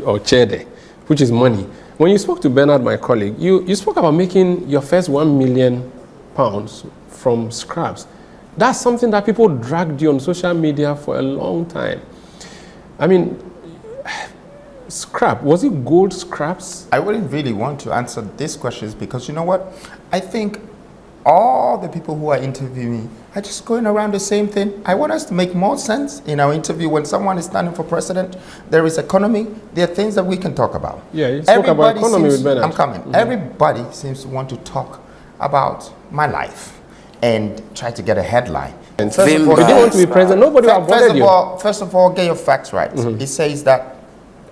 or Cheddar, which is money. When you spoke to Bernard, my colleague, you spoke about making your first £1 million from scraps. That's something that people dragged you on social media for a long time. I mean, scrap, was it gold scraps? I wouldn't really want to answer these questions because you know what? I think all the people who are interviewing me are just going around the same thing. I want us to make more sense in our interview. When someone is standing for president, there is economy. There are things that we can talk about. Yeah, you spoke about economy with Bernard. I'm coming. Mm-hmm. Everybody seems to want to talk about my life and try to get a headline. And first of all, you didn't want to be president. Nobody avoided you. First of all, get your facts right. Mm-hmm. It says that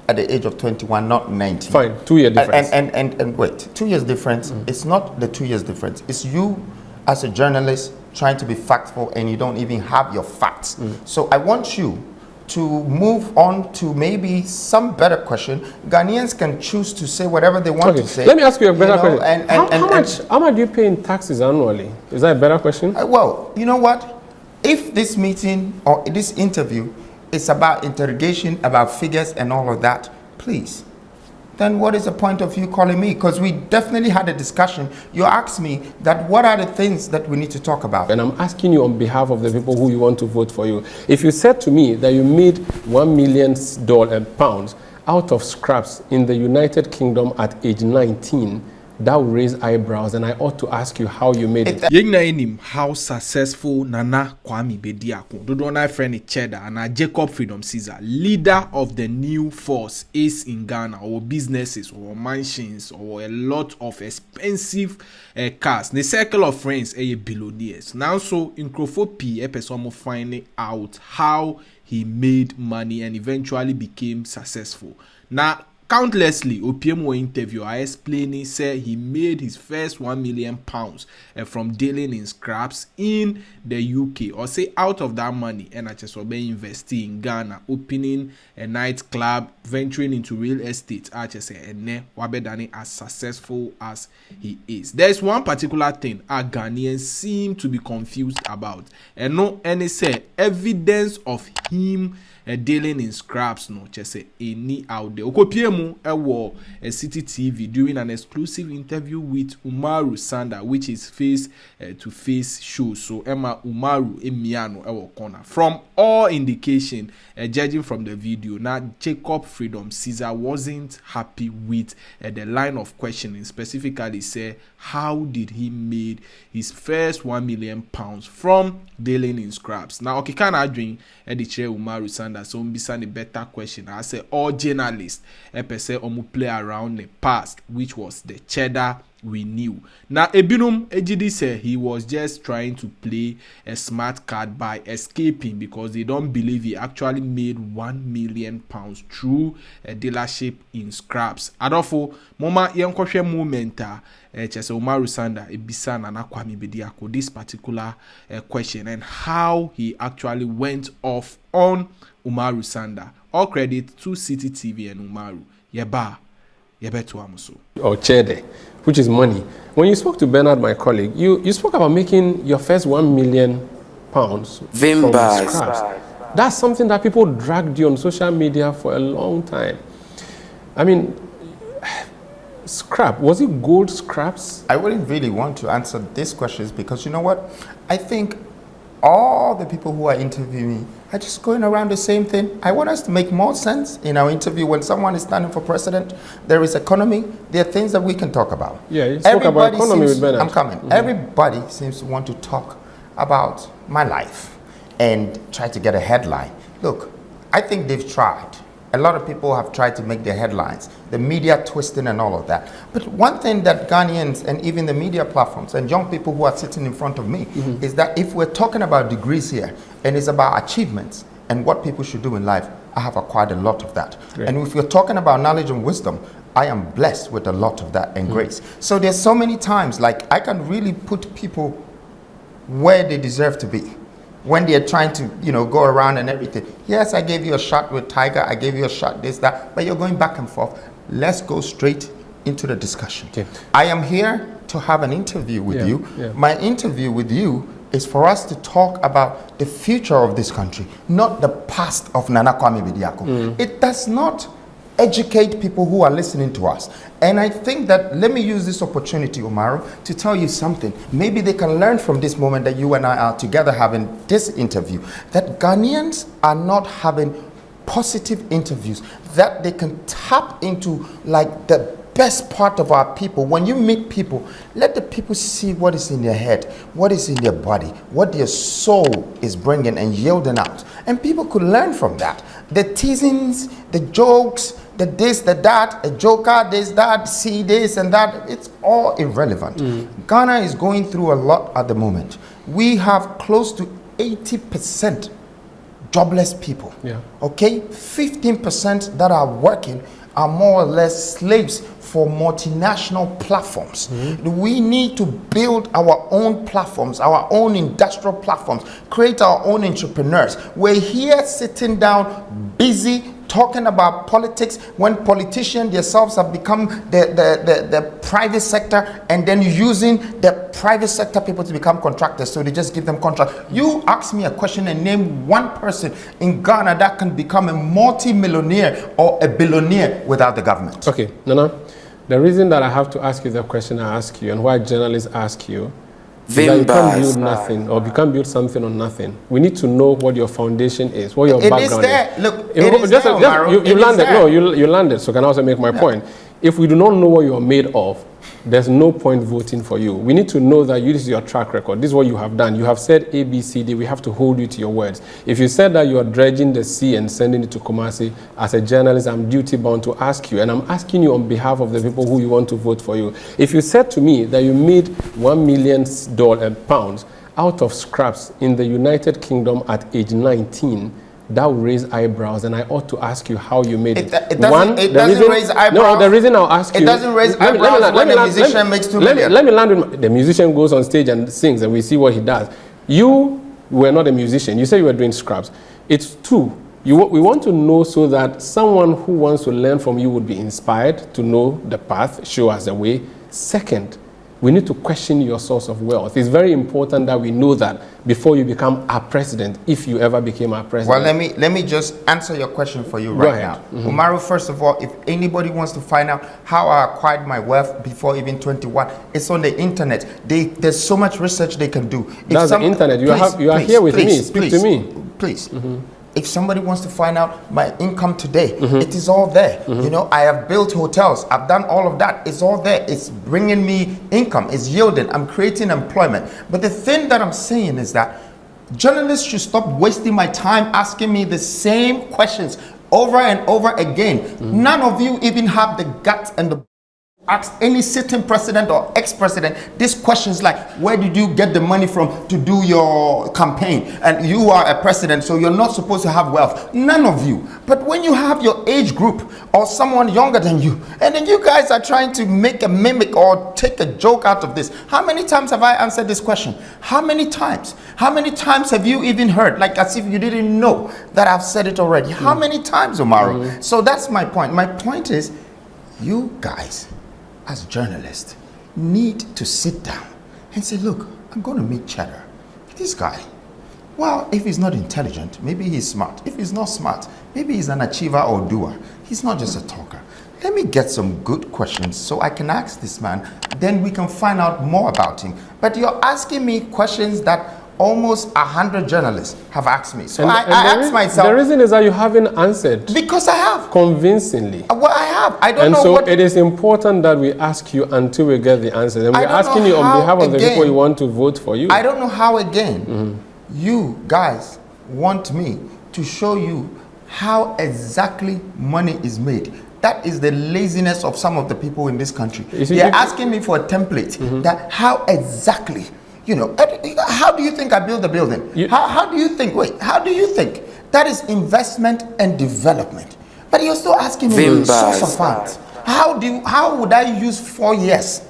at the age of 21, not 19. Fine, 2 year difference. And wait, 2 years difference. Mm-hmm. It's not the 2 years difference. It's you as a journalist trying to be factful and you don't even have your facts. Mm-hmm. So I want you to move on to maybe some better question. Ghanaians can choose to say whatever they want to say. Let me ask you a better question. How much do you pay in taxes annually? Is that a better question? Well, you know what? If this meeting or this interview is about interrogation, about figures and all of that, please, then what is the point of you calling me? Because we definitely had a discussion. You asked me that what are the things that we need to talk about? And I'm asking you on behalf of the people who you want to vote for you. If you said to me that you made £1 million out of scraps in the United Kingdom at age 19, that will raise eyebrows, and I ought to ask you how you made it. Yenna how successful Nana Kwame Bediako, Dodona friend Cheddar, and Jacob Freedom Caesar, leader of the new force, is in Ghana, or businesses, or mansions, or a lot of expensive cars. The circle of friends are billionaires. Now, so in Crawford P, a person finding out how he made money and eventually became successful. Now, countlessly, OPMO interview, I explained, said he made his first £1 million from dealing in scraps in the UK, or say out of that money, and I just be investing in Ghana, opening a nightclub, venturing into real estate. I just say, and Wabedani as successful as he is. There's one particular thing our Ghanaians seem to be confused about, and no any say evidence of him dealing in scraps, no, just say any out there. Okopiemu ewo a City TV during an exclusive interview with Umara Sanda, which is face to face show. So Emma Umaru Emiano ewo corner. From all indication, judging from the video, now Jacob Freedom Caesar wasn't happy with the line of questioning. Specifically, say how did he made his first £1 million from dealing in scraps? Now, okay, can I drink the chair Umara Sanda? So be a better question. I say all journalists say play around the past, which was the Cheddar we knew. Now Ebinum Ejidi said he was just trying to play a smart card by escaping because they don't believe he actually made £1 million through a dealership in scraps. Adolfo Moma Yankoshe Momenta Chese Umara Sanda Ebisa Nana Kwame Bediako this particular question and how he actually went off on Umara Sanda. All credit to City TV and Umaru. Or Cheddar, which is money. When you spoke to Bernard, my colleague, you spoke about making your first £1 million from scraps. That's something that people dragged you on social media for a long time. I mean, scrap, was it gold scraps? I wouldn't really want to answer these questions because you know what? I think all the people who are interviewing me are just going around the same thing. I want us to make more sense in our interview. When someone is standing for president, there is economy. There are things that we can talk about. Yeah, you spoke about economy with Bernard. I'm coming. Mm-hmm. Everybody seems to want to talk about my life and try to get a headline. Look, I think they've tried. A lot of people have tried to make their headlines, the media twisting and all of that. But one thing that Ghanaians and even the media platforms and young people who are sitting in front of me is that if we're talking about degrees here and it's about achievements and what people should do in life, I have acquired a lot of that. Great. And if you're talking about knowledge and wisdom, I am blessed with a lot of that and grace. So there's so many times like I can really put people where they deserve to be. When they're trying to, go around and everything. Yes, I gave you a shot with Tiger. I gave you a shot this, that. But you're going back and forth. Let's go straight into the discussion. Okay. I am here to have an interview with you. Yeah. My interview with you is for us to talk about the future of this country, not the past of Nana Kwame Bediako. It does not educate people who are listening to us. And I think that, let me use this opportunity, Umara, to tell you something. Maybe they can learn from this moment that you and I are together having this interview, that Ghanaians are not having positive interviews, that they can tap into like the best part of our people. When you meet people, let the people see what is in their head, what is in their body, what their soul is bringing and yielding out. And people could learn from that. The teasings, the jokes, the this, the that, a joker, this, that, see this and that, it's all irrelevant. Ghana is going through a lot at the moment. We have close to 80% jobless people. Yeah. Okay? 15% that are working are more or less slaves for multinational platforms. We need to build our own platforms, our own industrial platforms, create our own entrepreneurs. We're here sitting down, busy talking about politics, when politicians themselves have become the private sector, and then using the private sector people to become contractors, so they just give them contract. You ask me a question and name one person in Ghana that can become a multi-millionaire or a billionaire without the government. Okay, Nana, the reason that I have to ask you the question I ask you, and why journalists ask you, is that you can't build nothing, or you can't build something on nothing. We need to know what your foundation is, what your background is. It is there. Look, it is there, Umara. You landed. No, you landed. So can I also make my point? If we do not know what you are made of, there's no point voting for you. We need to know that this is your track record. This is what you have done. You have said A, B, C, D. We have to hold you to your words. If you said that you are dredging the sea and sending it to Kumasi, as a journalist, I'm duty bound to ask you. And I'm asking you on behalf of the people who you want to vote for you. If you said to me that you made £1 million pounds out of scraps in the United Kingdom at age 19, that will raise eyebrows, and I ought to ask you how you made it. It doesn't raise eyebrows. No, the reason I'll ask you... It doesn't raise eyebrows when a musician makes 2 million. Let me land with... The musician goes on stage and sings, and we see what he does. You were not a musician. You said you were doing scraps. It's two. We want to know so that someone who wants to learn from you would be inspired to know the path, show us the way. Second, we need to question your source of wealth. It's very important that we know that before you become our president, if you ever became our president. Well, let me just answer your question for you right now. Umara, first of all, if anybody wants to find out how I acquired my wealth before even 21, it's on the internet. There's so much research they can do. That's the internet. You are here with me. Speak to me. Please. If somebody wants to find out my income today, it is all there. You know, I have built hotels. I've done all of that. It's all there. It's bringing me income. It's yielding. I'm creating employment. But the thing that I'm saying is that journalists should stop wasting my time asking me the same questions over and over again. None of you even have the guts and the ask any sitting president or ex-president these questions like, where did you get the money from to do your campaign? And you are a president, so you're not supposed to have wealth. None of you. But when you have your age group or someone younger than you, and then you guys are trying to make a mimic or take a joke out of this, how many times have I answered this question? How many times? How many times have you even heard, like as if you didn't know that I've said it already? How many times, Umara? So that's my point. My point is, you guys, as journalists, need to sit down and say, look, I'm going to meet Cheddar. This guy, well, if he's not intelligent, maybe he's smart. If he's not smart, maybe he's an achiever or doer. He's not just a talker. Let me get some good questions so I can ask this man. Then we can find out more about him. But you're asking me questions that almost 100 journalists have asked me. So I asked myself... The reason is that you haven't answered. Because I have. Convincingly. Well, I have. I don't and know so what... it is important that we ask you until we get the answers. And we're asking you on behalf of the people you want to vote for you. I don't know how, again, you guys want me to show you how exactly money is made. That is the laziness of some of the people in this country. They're asking me for a template. That how exactly... You know, how do you think I build a building? How do you think? Wait, how do you think? That is investment and development. But you're still asking me the source of funds. How would I use 4 years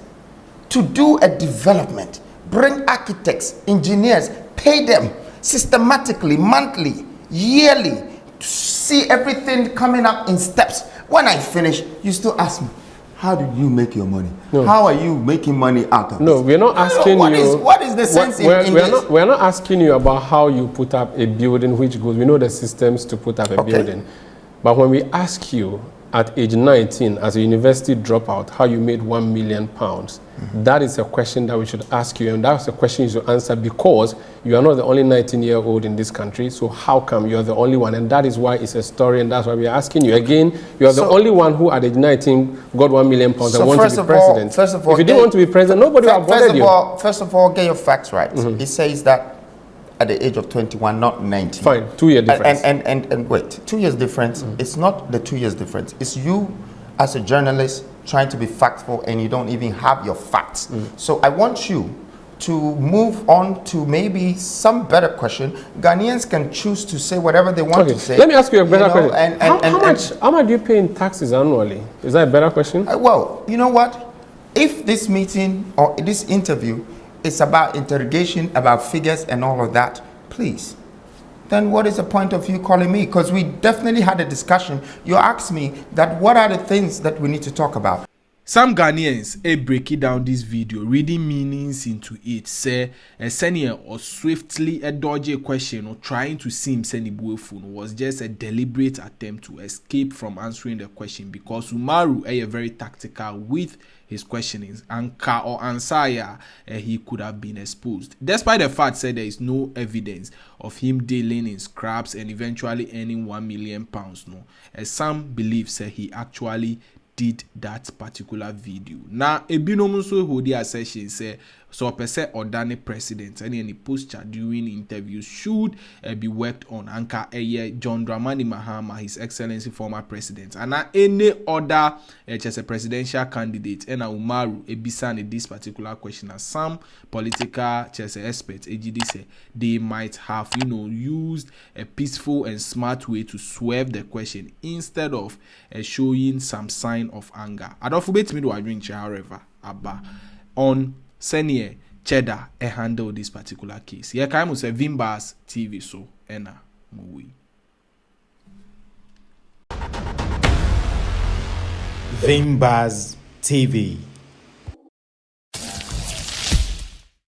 to do a development, bring architects, engineers, pay them systematically, monthly, yearly, see everything coming up in steps? When I finish, you still ask me, how did you make your money? No. How are you making money out of this? No, we're not asking you... What is the sense in this? We're not asking you about how you put up a building which goes... We know the systems to put up a building. But when we ask you, at age 19 as a university dropout how you made £1 million. That is a question that we should ask you, and that's a question you should answer, because you are not the only 19-year-old in this country. So how come you're the only one? And that is why it's a story, and that's why we are asking you again. You are the only one who at age 19 got £1 million and want to be president. First of all, if you didn't want to be president, nobody would have bothered you. First of all, get your facts right. It says that at the age of 21, not 19. Fine, 2-year difference. And wait, 2 years difference. It's not the 2 years difference. It's you as a journalist trying to be factful and you don't even have your facts. So I want you to move on to maybe some better question. Ghanaians can choose to say whatever they want to say. Let me ask you a better question. How much do you pay in taxes annually? Is that a better question? Well, you know what? If this meeting or this interview is about interrogation, about figures and all of that, please, then what is the point of you calling me? Because we definitely had a discussion. You asked me that what are the things that we need to talk about. Some Ghanaians breaking down this video, reading meanings into it, say a senior or swiftly a dodgy question or trying to seem senibuefun was just a deliberate attempt to escape from answering the question, because Umara is very tactical with his questionings, and or answer he could have been exposed. Despite the fact that there is no evidence of him dealing in scraps and eventually earning £1 million, no, as some believe say he actually did that particular video. Now, a binom so hold the assertion say so person or Danny president and any posture during interviews should be worked on. Anka John Dramani Mahama, His Excellency former president, and any other just a presidential candidate and Umara ebisane this particular question, as some political just experts say they might have used a peaceful and smart way to swerve the question instead of showing some sign of anger. I don't forget me to drink, however, on Senior Cheddar handle this particular case. Here comes a Vimbas TV so ena movie. Vimbas TV.